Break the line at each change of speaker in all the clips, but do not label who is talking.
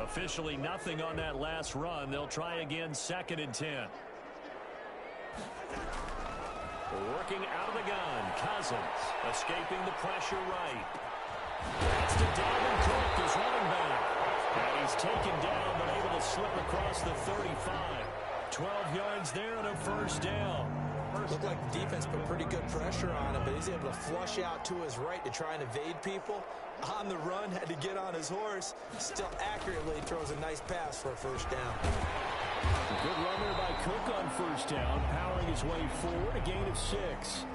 Officially nothing on that last run. They'll try again, 2nd and 10. Working out of the gun, Cousins escaping the pressure right. That's to Dalvin Cook, his running back. And he's taken down, but able to slip across the 35. 12 yards there and a first down.
Looked like the defense put pretty good pressure on him, but he's able to flush out to his right to try and evade people. On the run, had to get on his horse. Still accurately throws a nice pass for a first down.
A good run there by Cook on first down, powering his way forward, a gain of 6.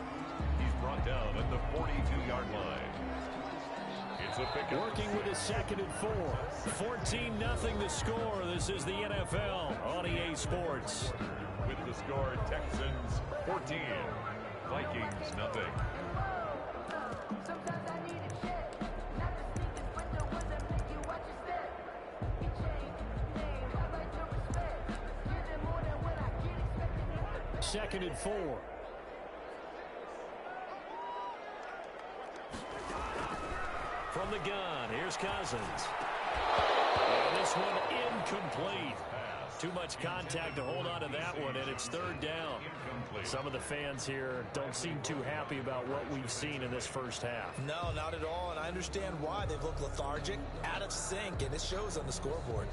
He's brought down at the 42-yard line. It's a pickup.
Working with his 2nd and 4. 14-0 the score. This is the NFL on EA Sports.
With the score, Texans 14, Vikings nothing.
Second and 4. From the gun, here's Cousins. And this one incomplete. Too much contact to hold on to that one, and it's 3rd down. Some of the fans here don't seem too happy about what we've seen in this first half.
No, not at all, and I understand why. They've looked lethargic, out of sync, and it shows on the scoreboard.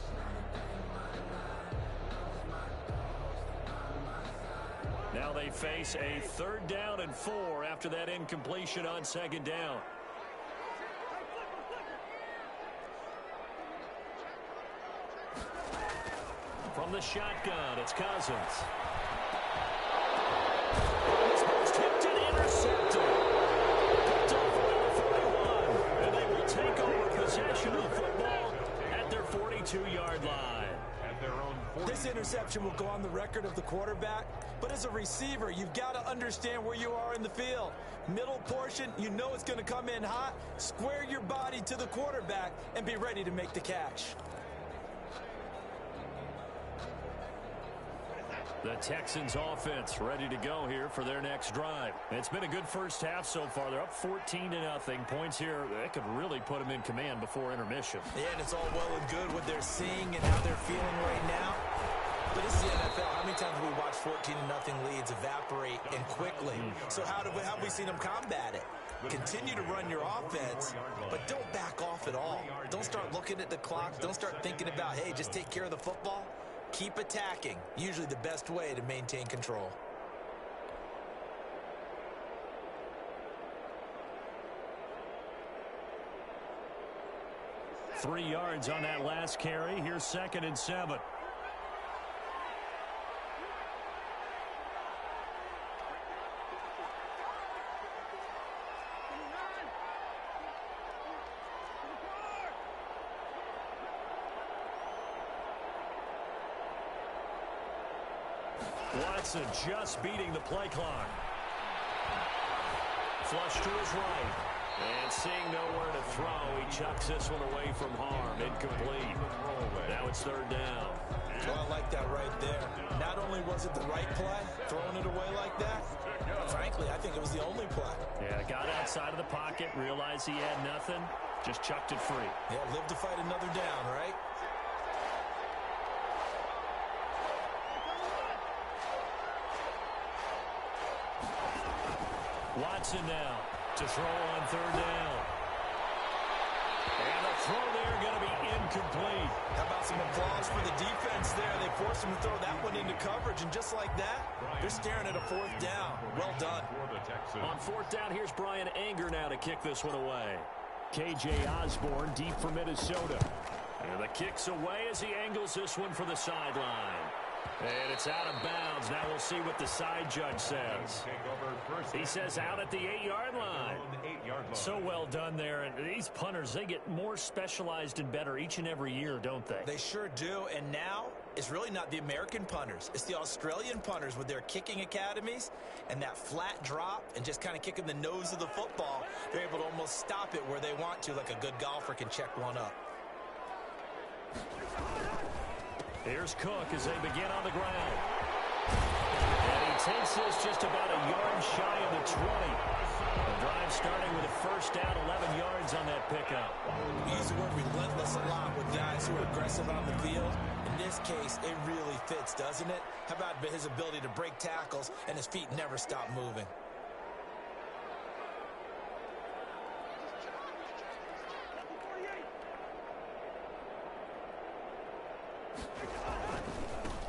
Now they face a 3rd down and 4 after that incompletion on 2nd down. From the shotgun, it's Cousins. Almost tipped and intercepted. Picked off around the 41. And they will take over possession of the football at their 42-yard line.
This interception will go on the record of the quarterback, but as a receiver, you've got to understand where you are in the field. Middle portion, you know it's going to come in hot. Square your body to the quarterback and be ready to make the catch.
The Texans offense ready to go here for their next drive. It's been a good first half so far. They're up 14-0. Points here, that could really put them in command before intermission.
Yeah, and it's all well and good what they're seeing and how they're feeling right now. But this is the NFL. How many times have we watched 14-0 leads evaporate and quickly? So how have we seen them combat it? Continue to run your offense, but don't back off at all. Don't start looking at the clock. Don't start thinking about, hey, just take care of the football. Keep attacking. Usually the best way to maintain control.
Three yards on that last carry. Here's 2nd and 7. Watson just beating the play clock. Flush to his right. And seeing nowhere to throw, he chucks this one away from harm. Incomplete. Now it's 3rd down.
Well, I like that right there. Not only was it the right play, throwing it away like that, frankly, I think it was the only play.
Yeah, got outside of the pocket, realized he had nothing, just chucked it free.
Yeah, live to fight another down, right?
Watson now to throw on 3rd down. And the throw there going to be incomplete.
How about some applause for the defense there? They forced him to throw that one into coverage, and just like that, they're staring at a 4th down. Well done.
On 4th down, here's Brian Anger now to kick this one away. K.J. Osborne deep for Minnesota. And the kick's away as he angles this one for the sideline. And it's out of bounds. Now we'll see what the side judge says. He says out at the 8-yard line. So well done there. And these punters, they get more specialized and better each and every year, don't they?
They sure do. And now it's really not the American punters. It's the Australian punters with their kicking academies and that flat drop and just kind of kicking the nose of the football. They're able to almost stop it where they want to, like a good golfer can check one up.
Here's Cook as they begin on the ground. And he takes this just about a yard shy of the 20. And drive starting with a first down, 11 yards on that pickup.
We use the word relentless a lot with guys who are aggressive on the field. In this case, it really fits, doesn't it? How about his ability to break tackles and his feet never stop moving?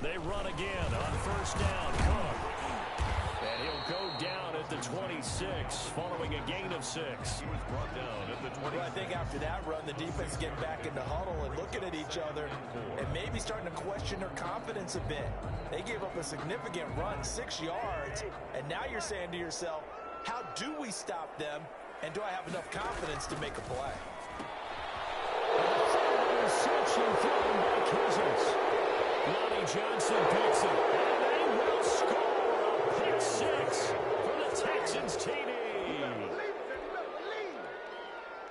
They run again on first down. Cook. And he'll go down at the 26, following a gain of 6.
He was brought down at the 20.
Well, I think after that run, the defense getting back in the huddle and looking at each other and maybe starting to question their confidence a bit. They gave up a significant run, 6 yards, and now you're saying to yourself, how do we stop them, and do I have enough confidence to make a play?
Interception thrown by Cousins. Lonnie Johnson picks it, and they will score a pick 6 for the Texans TD.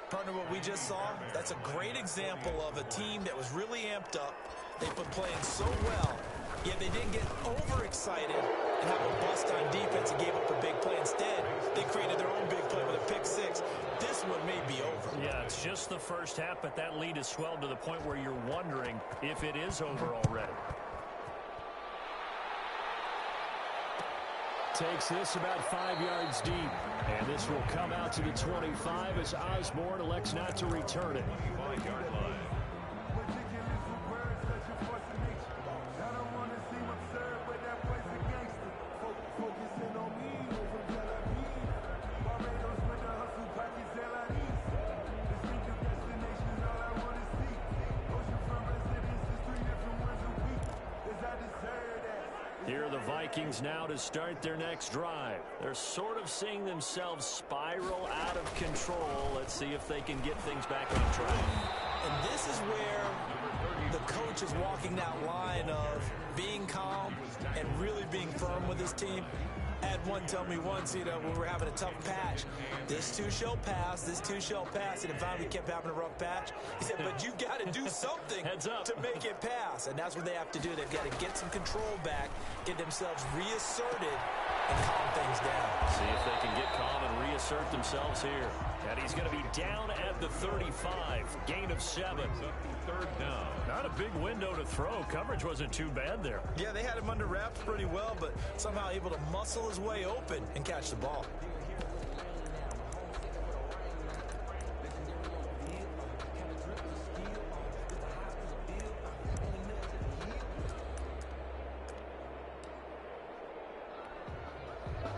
Partner, what we just saw, that's a great example of a team that was really amped up. They've been playing so well, yet they didn't get overexcited and have a bust on defense and gave up a big play. Instead, they created their own big play with a pick 6. This one may be over.
Yeah, it's just the first half, but that lead has swelled to the point where you're wondering if it is over already. Takes this about 5 yards deep, and this will come out to the 25 as Osborne elects not to return it.
5-yard line.
Here are the Vikings now to start their next drive. They're sort of seeing themselves spiral out of control. Let's see if they can get things back on track.
And this is where the coach is walking that line of being calm and really being firm with his team. I had one tell me once, when we were having a tough patch, this too shall pass, this too shall pass. And if finally we kept having a rough patch, he said, but you've got to do something to make it pass. And that's what they have to do. They've got to get some control back, get themselves reasserted, and calm things down.
See if they can get calm and reassert themselves here. And he's going to be down at the 35, gain of 7.
Third down.
Not a big window to throw. Coverage wasn't too bad there.
Yeah, they had him under wraps pretty well, but somehow able to muscle his way open and catch the ball.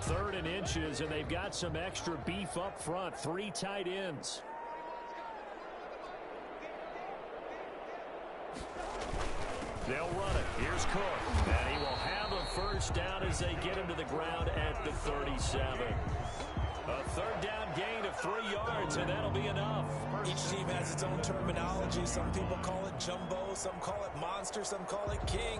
Third and inches, and they've got some extra beef up front. 3 tight ends. They'll run it. Here's Cook. And he will have a first down as they get him to the ground at the 37. A third down gain of 3 yards, and that'll be enough.
Each team has its own terminology. Some people call it jumbo, some call it monster, some call it king.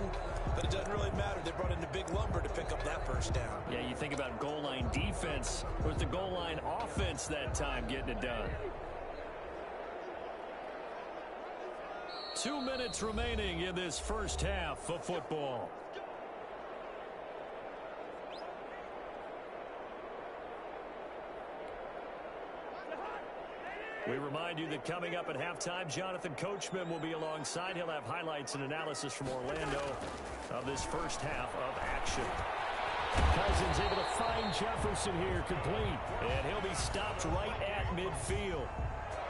But it doesn't really matter. They brought in the big lumber to pick up that first down.
Yeah, you think about goal line defense. It was the goal line offense that time getting it done. 2 minutes remaining in this first half of football. We remind you that coming up at halftime, Jonathan Coachman will be alongside. He'll have highlights and analysis from Orlando of this first half of action. Cousins able to find Jefferson here, complete. And he'll be stopped right at midfield.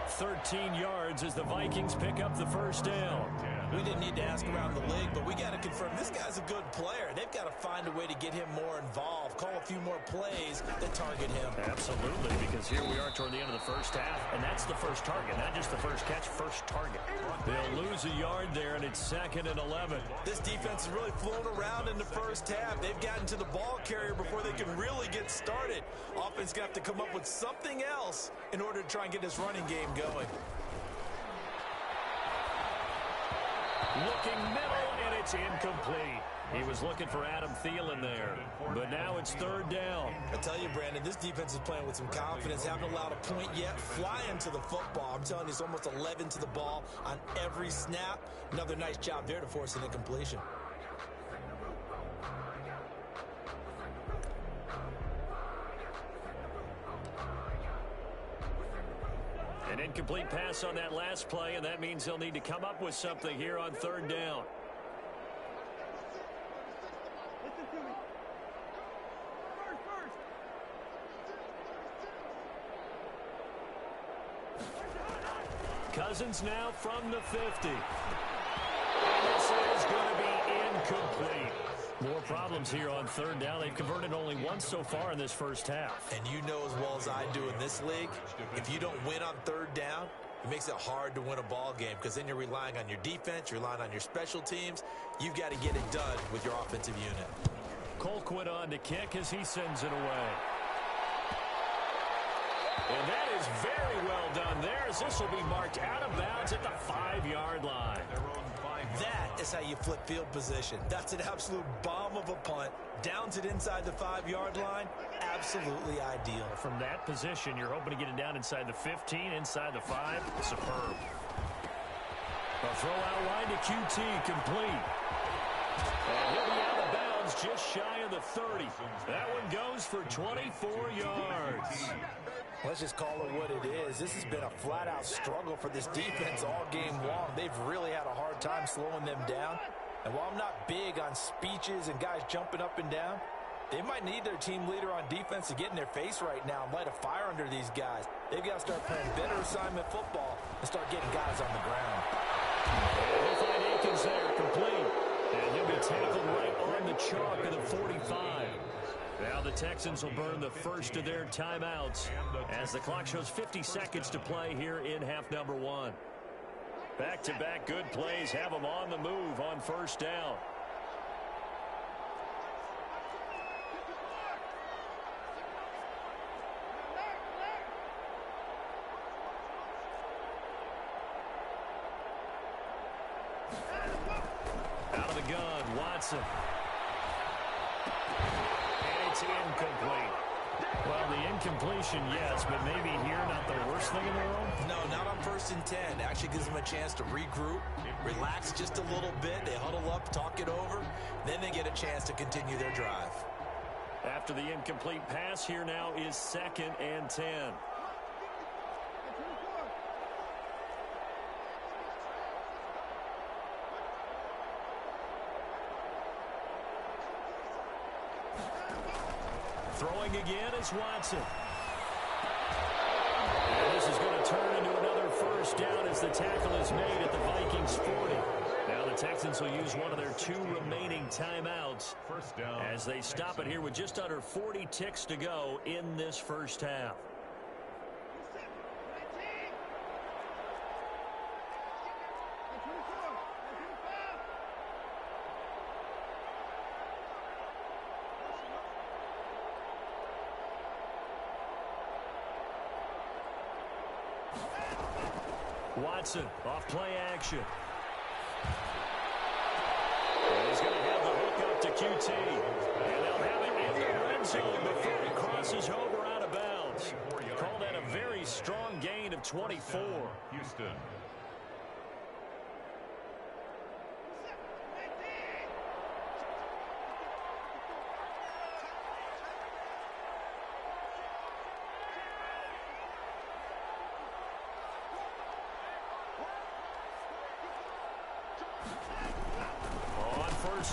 13 yards as the Vikings pick up the first down.
We didn't need to ask around the league, but we got to confirm this guy's a good player. They've got to find a way to get him more involved, call a few more plays that target him.
Absolutely, because here we are toward the end of the first half, and that's the first target, not just the first catch, first target. They'll lose a yard there, and it's 2nd and 11.
This defense has really flown around in the first half. They've gotten to the ball carrier before they can really get started. Offense got to come up with something else in order to try and get this running game going.
Looking middle, and it's incomplete. He was looking for Adam Thielen there, but now it's 3rd down.
I tell you, Brandon, this defense is playing with some confidence. Haven't allowed a point yet. Flying to the football. I'm telling you, it's almost 11 to the ball on every snap. Another nice job there to force an incompletion.
incomplete pass on that last play, and that means they'll need to come up with something here on third down. Cousins now from the 50. And this is going to be incomplete. More problems here on third down. They've converted only once so far in this first half.
And you know as well as I do in this league, if you don't win on third down, it makes it hard to win a ball game because then you're relying on your defense, you're relying on your special teams. You've got to get it done with your offensive unit.
Colquitt on to kick as he sends it away. And that is very well done there, as this will be marked out of bounds at the 5-yard line.
That is how you flip field position. That's an absolute bomb of a punt. Downs it inside the 5-yard line. Absolutely ideal.
From that position, you're hoping to get it down inside the 15, inside the 5. Superb. A throw out line to QT, complete. And he'll be out of bounds just shy of the 30. That one goes for 24 yards.
Let's just call it what it is. This has been a flat-out struggle for this defense all game long. They've really had a hard time slowing them down. And while I'm not big on speeches and guys jumping up and down, they might need their team leader on defense to get in their face right now and light a fire under these guys. They've got to start playing better assignment football and start getting guys on the ground.
And he'll find Akins there, complete. And he'll be tackled right on the chalk of the 45. Now the Texans will burn the first of their timeouts as the clock shows 50 seconds to play here in half number 1. Back-to-back good plays have them on the move on first down. Out of the gun, Watson. It's incomplete. Well, the incompletion, yes, but maybe here not the worst thing in the world?
No, not on 1st and 10. Actually gives them a chance to regroup, relax just a little bit. They huddle up, talk it over. Then they get a chance to continue their drive.
After the incomplete pass, here now is 2nd and 10. Throwing again is Watson. And this is going to turn into another first down as the tackle is made at the Vikings 40. Now the Texans will use one of their 2 remaining timeouts
First down,
as they stop it here with just under 40 ticks to go in this first half. Watson off play action. And he's going to have the hook up to QT. And they'll have it in the red zone before it crosses over out of bounds. Call that a very strong gain of 24.
Houston.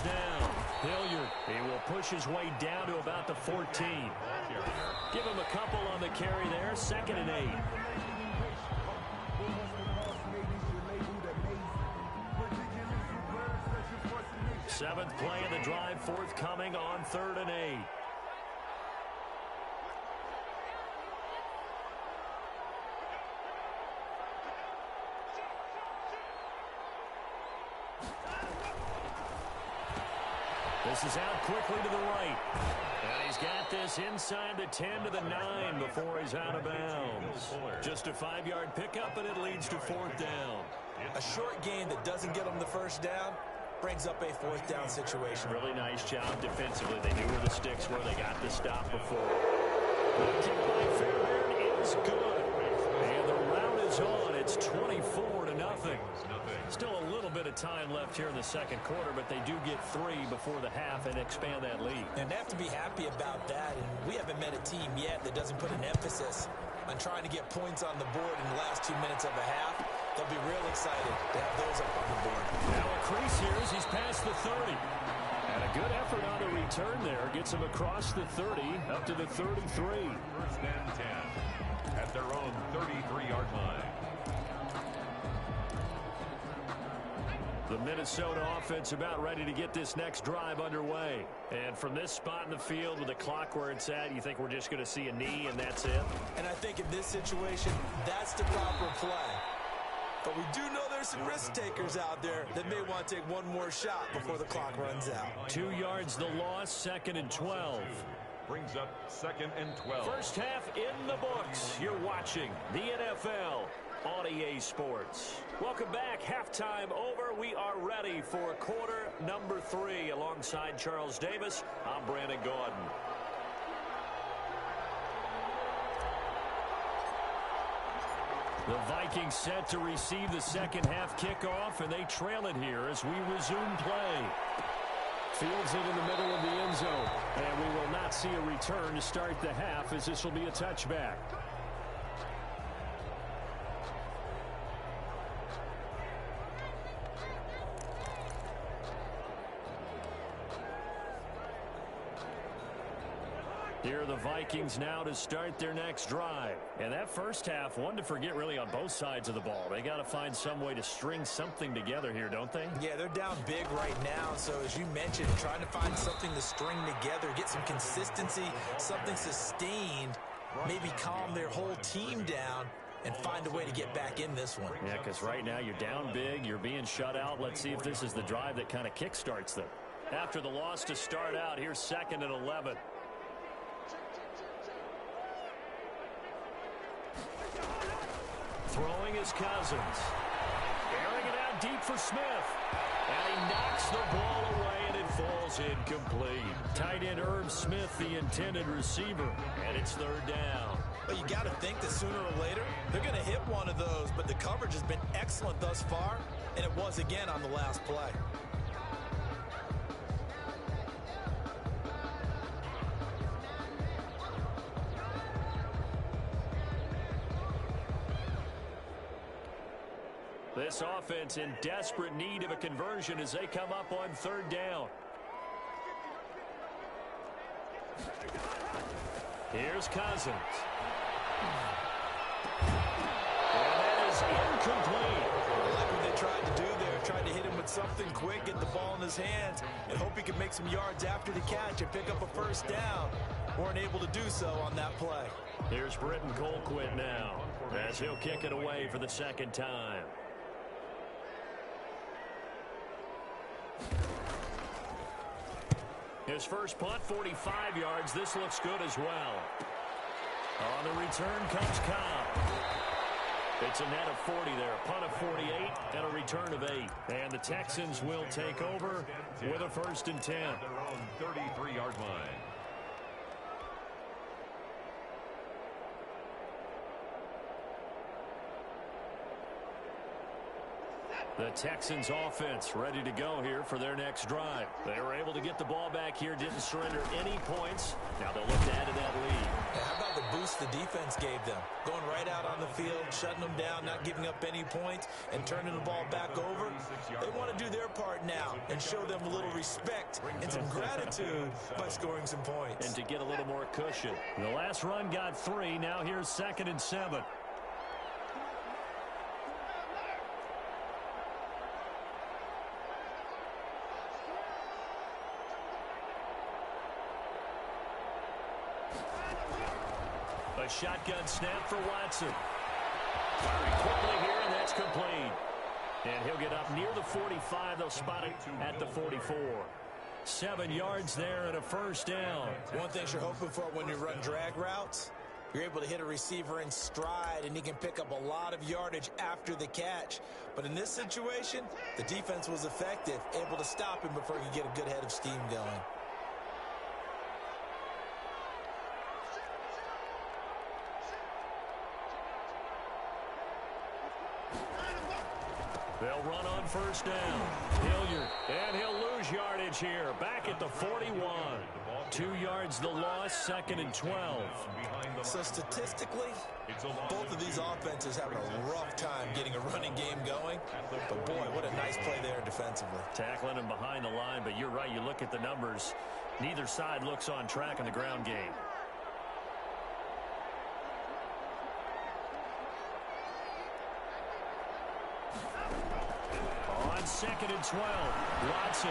Down. Hilliard, he will push his way down to about the 14. Give him a couple on the carry there. 2nd and 8. Seventh play of the drive forthcoming on 3rd and 8. This is out quickly to the right. And he's got this inside the 10 to the 9 before he's out of bounds. Just a 5-yard pickup, and it leads to 4th down.
A short gain that doesn't get them the first down brings up a 4th down situation.
Really nice job defensively. They knew where the sticks were. They got the stop before. The kick by Fairbairn is good. And the rout is on. It's 24 to nothing. Still a little bit of time left here in the second quarter, but they do get 3 before the half and expand that lead.
And they have to be happy about that. And we haven't met a team yet that doesn't put an emphasis on trying to get points on the board in the last 2 minutes of a half. They'll be real excited to have those up on the board.
Now a crease here as he's past the 30. And a good effort on the return there. Gets him across the 30 up to the 33.
First and 10 at their own 33-yard line.
The Minnesota offense about ready to get this next drive underway. And from this spot in the field with the clock where it's at, you think we're just going to see a knee and that's it?
And I think in this situation, that's the proper play. But we do know there's some risk takers out there that may want to take one more shot before the clock runs out.
2 yards the loss, 2nd and 12.
Brings up 2nd and 12.
First half in the books. You're watching the NFL on EA Sports. Welcome back. Halftime over. We are ready for quarter number 3. Alongside Charles Davis, I'm Brandon Gaudin. The Vikings set to receive the second half kickoff, and they trail it here as we resume play. Fields it in the middle of the end zone, and we will not see a return to start the half as this will be a touchback. Here are the Vikings now to start their next drive. And that first half, one to forget really on both sides of the ball. They got to find some way to string something together here, don't they?
Yeah, they're down big right now. So as you mentioned, trying to find something to string together, get some consistency, something sustained, maybe calm their whole team down and find a way to get back in this one.
Yeah, because right now you're down big, you're being shut out. Let's see if this is the drive that kind of kickstarts them. After the loss to start out, here's 2nd and 11. Throwing is Cousins. Airing it out deep for Smith. And he knocks the ball away, and it falls incomplete. Tight end Irv Smith, the intended receiver. And it's 3rd down.
But you got to think that sooner or later, they're going to hit one of those. But the coverage has been excellent thus far, and it was again on the last play.
This offense in desperate need of a conversion as they come up on 3rd down. Here's Cousins. And that is incomplete.
I like what they tried to do there. Tried to hit him with something quick, get the ball in his hands, and hope he could make some yards after the catch and pick up a first down. Weren't able to do so on that play.
Here's Britton Colquitt now as he'll kick it away for the 2nd time. His first punt, 45 yards. This looks good as well. On the return comes Cobb. It's a net of 40 there. A punt of 48 and a return of 8. And the Texans will take over with a 1st and 10.
At their own 33-yard line.
The Texans offense ready to go here for their next drive. They were able to get the ball back here, didn't surrender any points. Now they'll look to add to that lead.
Yeah, how about the boost the defense gave them? Going right out on the field, shutting them down, not giving up any points, and turning the ball back over. They want to do their part now and show them a little respect and some gratitude by scoring some points.
And to get a little more cushion. The last run got 3. Now here's 2nd and 7. A shotgun snap for Watson. Firing quickly here, and that's complete. And he'll get up near the 45. They'll spot it at the 44. 7 yards there and a first down.
One thing you're hoping for when you run drag routes, you're able to hit a receiver in stride, and he can pick up a lot of yardage after the catch. But in this situation, the defense was effective, able to stop him before he could get a good head of steam going.
They'll run on first down. Hilliard, and he'll lose yardage here. Back at the 41. 2 yards the loss, 2nd and 12.
So statistically, both of these offenses having a rough time getting a running game going. But boy, what a nice play there defensively.
Tackling him behind the line, but you're right. You look at the numbers. Neither side looks on track in the ground game. On 2nd and 12, Watson.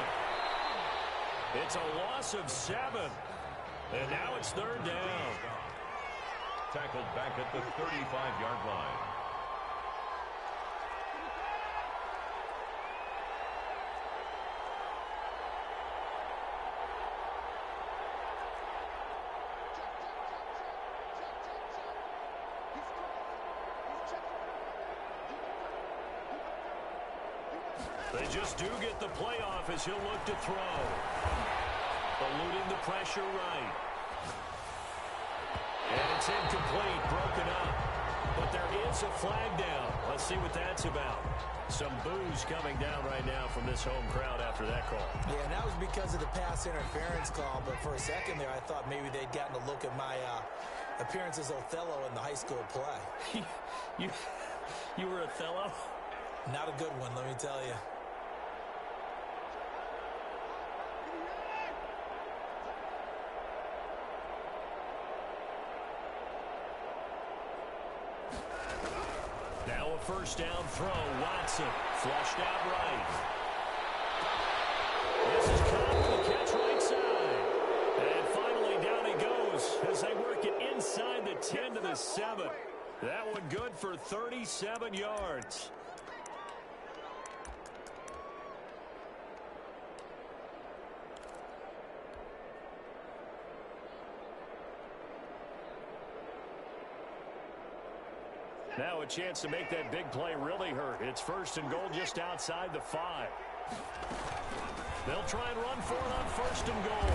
It's a loss of 7. And now it's 3rd down.
Tackled back at the 35-yard line.
They just do get the playoff as he'll look to throw. Eluding the pressure right. And it's incomplete, broken up. But there is a flag down. Let's see what that's about. Some boos coming down right now from this home crowd after that call.
Yeah, and that was because of the pass interference call. But for a second there, I thought maybe they'd gotten a look at my appearance as Othello in the high school play.
You were Othello?
Not a good one, let me tell you.
Now a first down throw. Watson flushed out right. This is caught with a catch right side. And finally down he goes as they work it inside the 10 to the 7. That one good for 37 yards. Now a chance to make that big play really hurt. It's 1st and goal just outside the 5. They'll try and run for it on 1st and goal.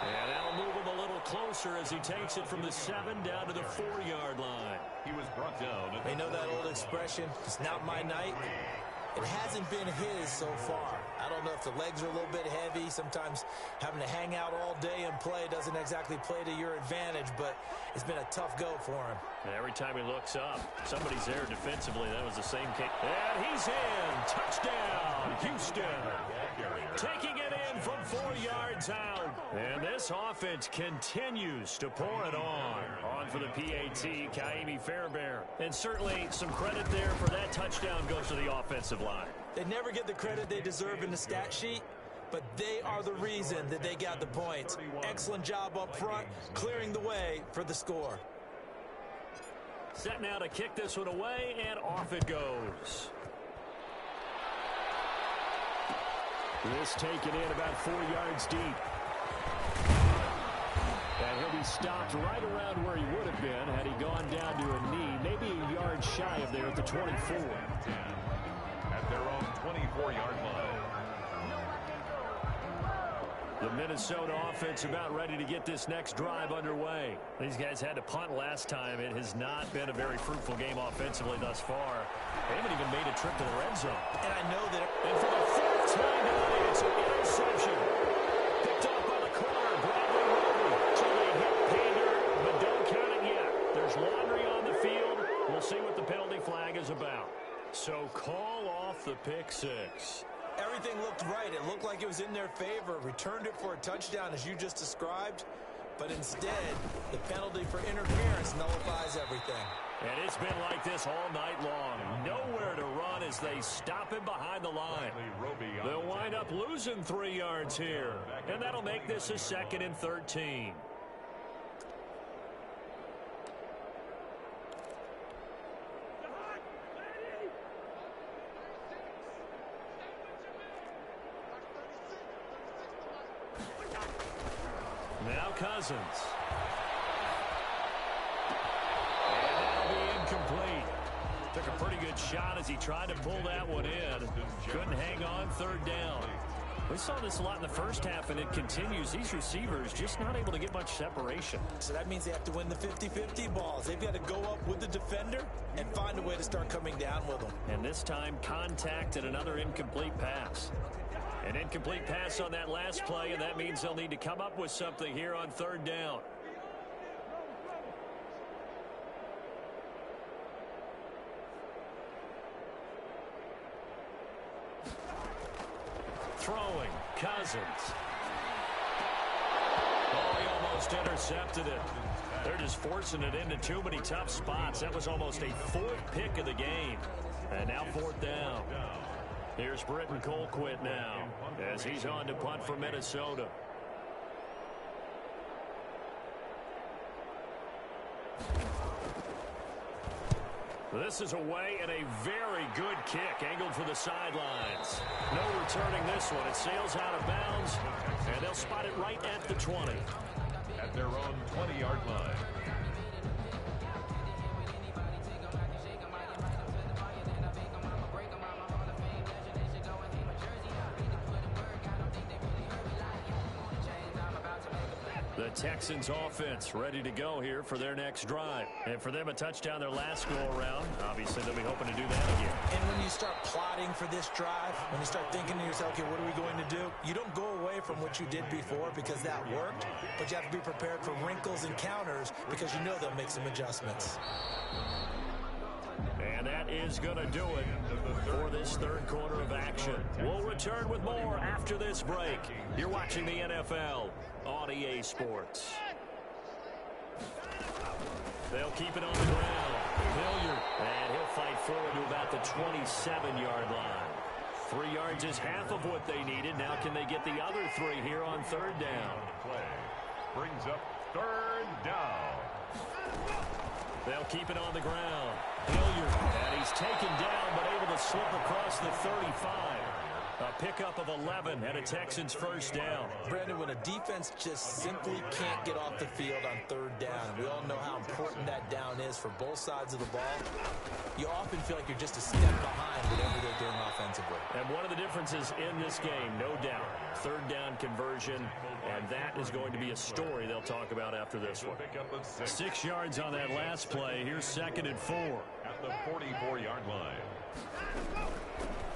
And that'll move him a little closer as he takes it from the 7 down to the 4-yard line.
He was brought down.
They know that old expression, it's not my night. It hasn't been his so far. I don't know if the legs are a little bit heavy. Sometimes having to hang out all day and play doesn't exactly play to your advantage, but it's been a tough go for him.
And every time he looks up, somebody's there defensively. That was the same case. And he's in. Touchdown, Houston. Taking it in from 4 yards out. And this offense continues to pour it on. On for the PAT, Kaimi Fairbairn. And certainly some credit there for that touchdown goes to the offensive line.
They never get the credit they deserve in the stat sheet, but they are the reason that they got the points. Excellent job up front, clearing the way for the score.
Set now to kick this one away, and off it goes. This taken in about 4 yards deep. And he'll be stopped right around where he would have been had he gone down to a knee, maybe a yard shy of there at the 24.
At their own 24-yard line.
The Minnesota offense about ready to get this next drive underway. These guys had to punt last time. It has not been a very fruitful game offensively thus far. They haven't even made a trip to the red zone.
And I know that...
And for the 4th time tonight, it's an interception. Picked off by the corner, Bradley Roby. So they hit Pander, but don't count it yet. There's laundry on the field. We'll see what the penalty flag is about. So call off the pick 6.
Everything looked right. It looked like it was in their favor. Returned it for a touchdown, as you just described. But instead, the penalty for interference nullifies everything.
And it's been like this all night long. Nowhere to run as they stop him behind the line. They'll wind up losing 3 yards here. And that'll make this a 2nd and 13. Now Cousins. And that'll be incomplete. Took a pretty good shot as he tried to pull that one in. Couldn't hang on 3rd down. We saw this a lot in the first half, and it continues. These receivers just not able to get much separation.
So that means they have to win the 50-50 balls. They've got to go up with the defender and find a way to start coming down with them.
And this time, contact and another incomplete pass. An incomplete pass on that last play, and that means they'll need to come up with something here on third down. Throwing, Cousins. Oh, he almost intercepted it. They're just forcing it into too many tough spots. That was almost a fourth pick of the game. And now fourth down. Here's Britton Colquitt now as he's on to punt for Minnesota. This is away and a very good kick angled for the sidelines. No returning this one. It sails out of bounds, and they'll spot it right at the 20.
At their own 20-yard line.
The Texans offense ready to go here for their next drive. And for them, a touchdown their last go-around. Obviously, they'll be hoping to do that again.
And when you start plotting for this drive, when you start thinking to yourself, okay, what are we going to do? You don't go away from what you did before because that worked, but you have to be prepared for wrinkles and counters because you know they'll make some adjustments.
And that is going to do it for this third quarter of action. We'll return with more after this break. You're watching the NFL on EA Sports. They'll keep it on the ground. Hilliard, and he'll fight forward to about the 27-yard line. 3 yards is half of what they needed. Now can they get the other 3 here on third down?
Play brings up third down.
They'll keep it on the ground. Hilliard, and he's taken down but able to slip across the 35. A pickup of 11 and a Texans first down.
Brandon, when a defense just simply can't get off the field on third down, and we all know how important that down is for both sides of the ball, you often feel like you're just a step behind whatever they're doing offensively.
And one of the differences in this game, no doubt, third down conversion, and that is going to be a story they'll talk about after this one. 6 yards on that last play. Here's 2nd and 4.
At the 44-yard line.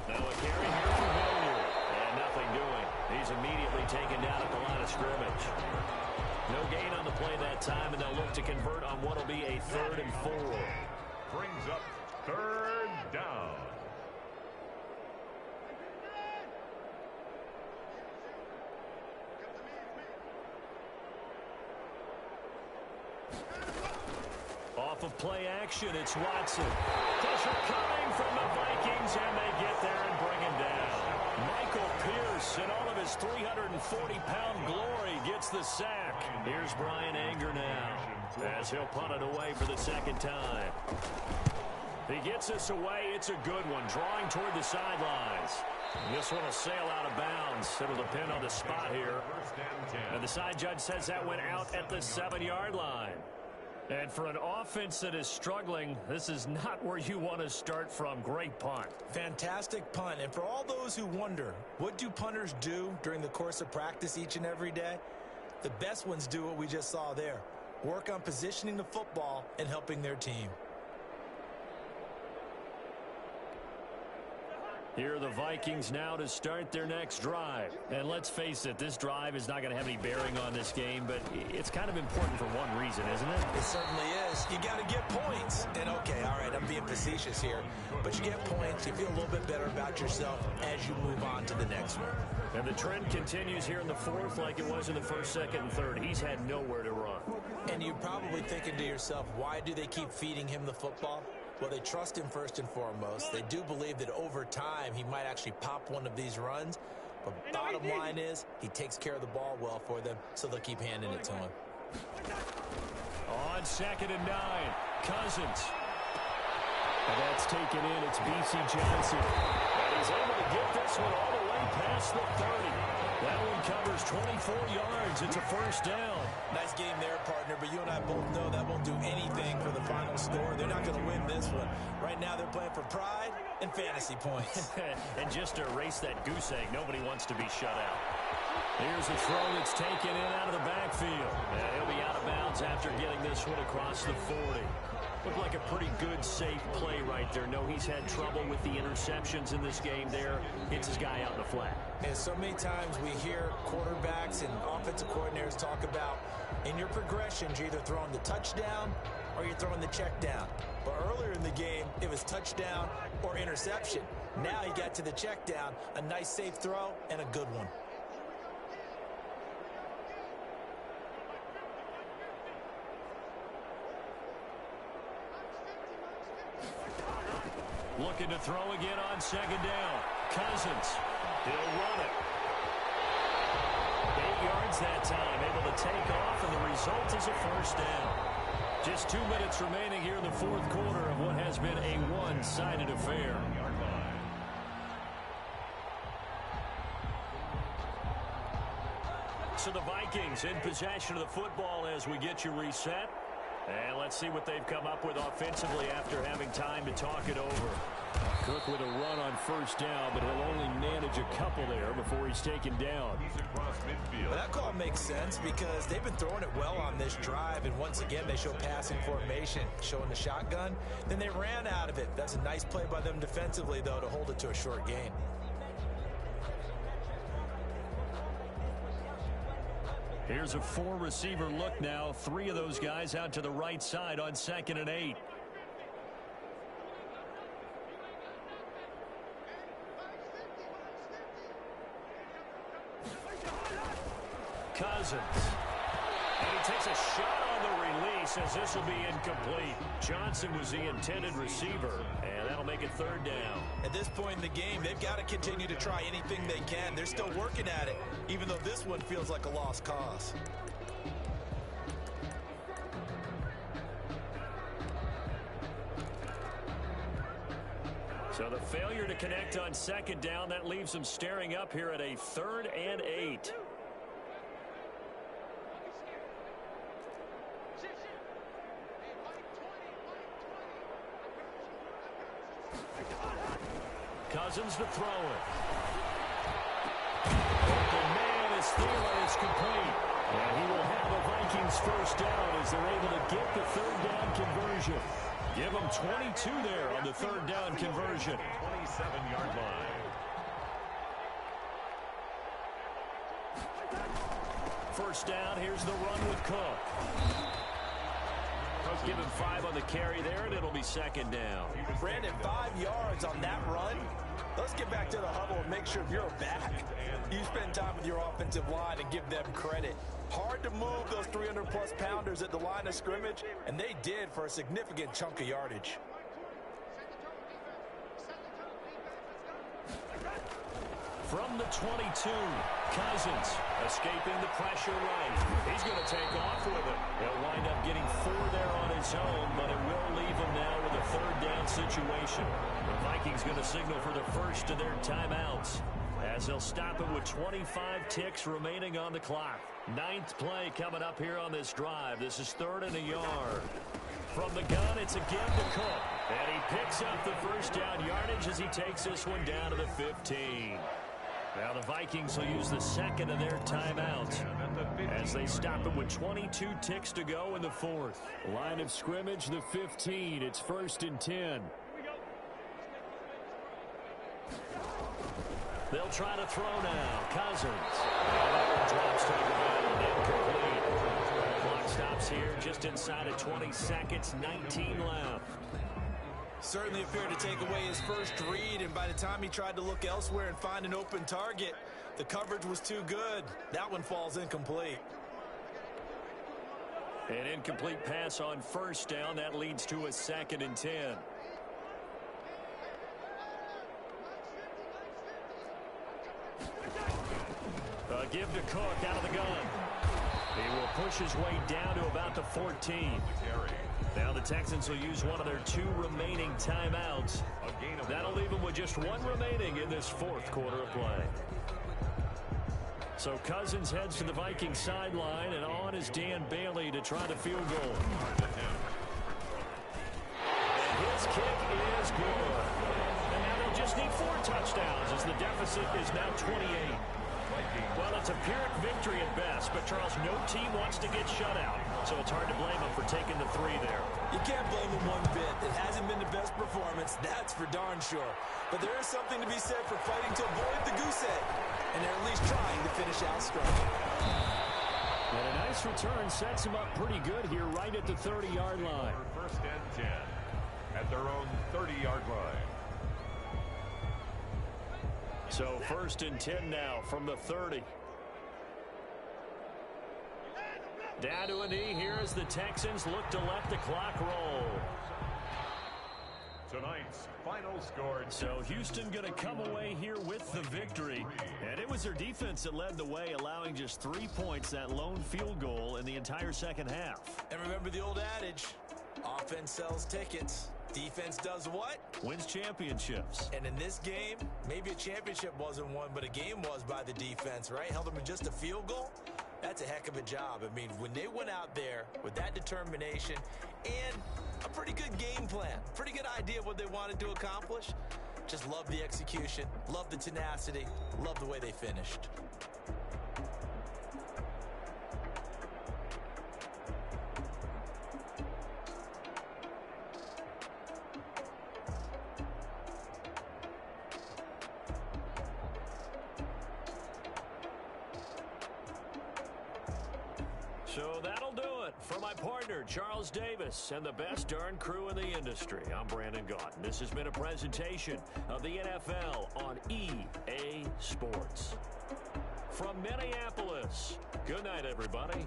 Now a carry here for Hilliard, and nothing doing. He's immediately taken down at the line of scrimmage. No gain on the play that time, and they'll look to convert on what will be a 3rd and 4.
Brings up third down.
Off of play action, it's Watson. Pressure coming from the Vikings, and they get there and bring him down. Michael Pierce, in all of his 340-pound glory, gets the sack. Here's Brian Anger now, as he'll punt it away for the 2nd time. He gets this away. It's a good one, drawing toward the sidelines. This one will sail out of bounds. It'll depend on the spot here. And the side judge says that went out at the 7-yard line. And for an offense that is struggling, this is not where you want to start from. Great punt.
Fantastic punt. And for all those who wonder, what do punters do during the course of practice each and every day? The best ones do what we just saw there. Work on positioning the football and helping their team.
Here are the Vikings now to start their next drive. And let's face it, this drive is not going to have any bearing on this game, but it's kind of important for one reason, isn't it?
It certainly is. You got to get points. And okay, all right, I'm being facetious here, but you get points, you feel a little bit better about yourself as you move on to the next one.
And the trend continues here in the 4th like it was in the 1st, 2nd, and 3rd. He's had nowhere to run.
And you're probably thinking to yourself, why do they keep feeding him the football? Well, they trust him first and foremost. They do believe that over time he might actually pop one of these runs. But bottom line is he takes care of the ball well for them, so they'll keep handing it to him.
On 2nd and 9, Cousins. And that's taken in. It's B.C. Johnson. And he's able to get this one all the way past the 30. That one covers 24 yards. It's a first down.
Nice game there, partner, but you and I both know that won't do anything for the final score. They're not going to win this one. Right now they're playing for pride and fantasy points.
And just to erase that goose egg, nobody wants to be shut out. Here's a throw that's taken in out of the backfield. He'll be out of bounds after getting this one across the 40. Looked like a pretty good, safe play right there. No, he's had trouble with the interceptions in this game there. Hits his guy out in the flat.
And so many times we hear quarterbacks and offensive coordinators talk about in your progressions, you're either throwing the touchdown or you're throwing the check down. But earlier in the game, it was touchdown or interception. Now he got to the check down, a nice safe throw and a good one.
Looking to throw again on second down. Cousins. He'll run it. 8 yards that time. Able to take off, and the result is a first down. Just 2 minutes remaining here in the fourth quarter of what has been a one-sided affair. So the Vikings in possession of the football as we get you reset. And let's see what they've come up with offensively after having time to talk it over. Cook with a run on first down, but he'll only manage a couple there before he's taken down.
Well, that call makes sense because they've been throwing it well on this drive, and once again they show passing formation, showing the shotgun. Then they ran out of it. That's a nice play by them defensively, though, to hold it to a short gain.
Here's a 4-receiver look now. 3 of those guys out to the right side on 2nd and 8. Cousins. And he takes a shot on the release as this will be incomplete. Johnson was the intended receiver, and that'll make it 3rd down.
At this point in the game, they've got to continue to try anything they can. They're still working at it, even though this one feels like a lost cause.
So the failure to connect on 2nd down, that leaves them staring up here at a 3rd and 8. Cousins to throw it. Open man is Thielen. It's complete. And he will have the Vikings first down as they're able to get the 3rd down conversion. Give them 22 there on the 3rd down conversion.
27-yard line.
First down, here's the run with Cook. Give him 5 on the carry there, and it'll be 2nd down.
Brandon, 5 yards on that run. Let's get back to the huddle and make sure you're back. You spend time with your offensive line and give them credit. Hard to move those 300-plus pounders at the line of scrimmage, and they did for a significant chunk of yardage.
From the 22, Cousins escaping the pressure right. He's going to take off with it. He'll wind up getting 4 there on his own, but it will leave him now with a 3rd down situation. The Vikings going to signal for the first of their timeouts as they'll stop it with 25 ticks remaining on the clock. 9th play coming up here on this drive. This is 3rd and a yard. From the gun, it's again to Cook. And he picks up the first down yardage as he takes this one down to the 15. Now the Vikings will use the 2nd of their timeouts as they stop it with 22 ticks to go in the 4th. Line of scrimmage, the 15. It's 1st and 10. They'll try to throw now. Cousins. And that one drops to the ground. Incomplete. Clock stops here just inside of 20 seconds. 19 left.
Certainly appeared to take away his first read, and by the time he tried to look elsewhere and find an open target, the coverage was too good. That one falls incomplete.
An incomplete pass on first down. That leads to a 2nd and 10. A give to Cook out of the gun. He will push his way down to about the 14. Now the Texans will use one of their 2 remaining timeouts. That'll leave them with just 1 remaining in this 4th quarter of play. So Cousins heads to the Vikings sideline, and on is Dan Bailey to try the field goal. And his kick is good. And now they'll just need 4 touchdowns as the deficit is now 28. Well, it's a Pyrrhic victory at best, but Charles, no team wants to get shut out, so it's hard to blame them for taking the 3 there.
You can't blame them one bit. It hasn't been the best performance, that's for darn sure. But there is something to be said for fighting to avoid the goose egg, and they're at least trying to finish out strong.
And a nice return sets them up pretty good here right at the 30-yard line.
First and 10 at their own 30-yard line.
So 1st and 10 now from the 30. Down to a knee here as the Texans look to let the clock roll.
Tonight's final score.
So Houston going to come away here with the victory. And it was their defense that led the way, allowing just 3 points, that lone field goal in the entire second half.
And remember the old adage, offense sells tickets. Defense does what?
Wins championships.
And in this game, maybe a championship wasn't won, but a game was by the defense, right? Held them in just a field goal. That's a heck of a job. I mean, when they went out there with that determination and a pretty good game plan, pretty good idea of what they wanted to accomplish, just love the execution, love the tenacity, love the way they finished.
So that'll do it for my partner, Charles Davis, and the best darn crew in the industry. I'm Brandon Gaudin. This has been a presentation of the NFL on EA Sports. From Minneapolis, good night, everybody.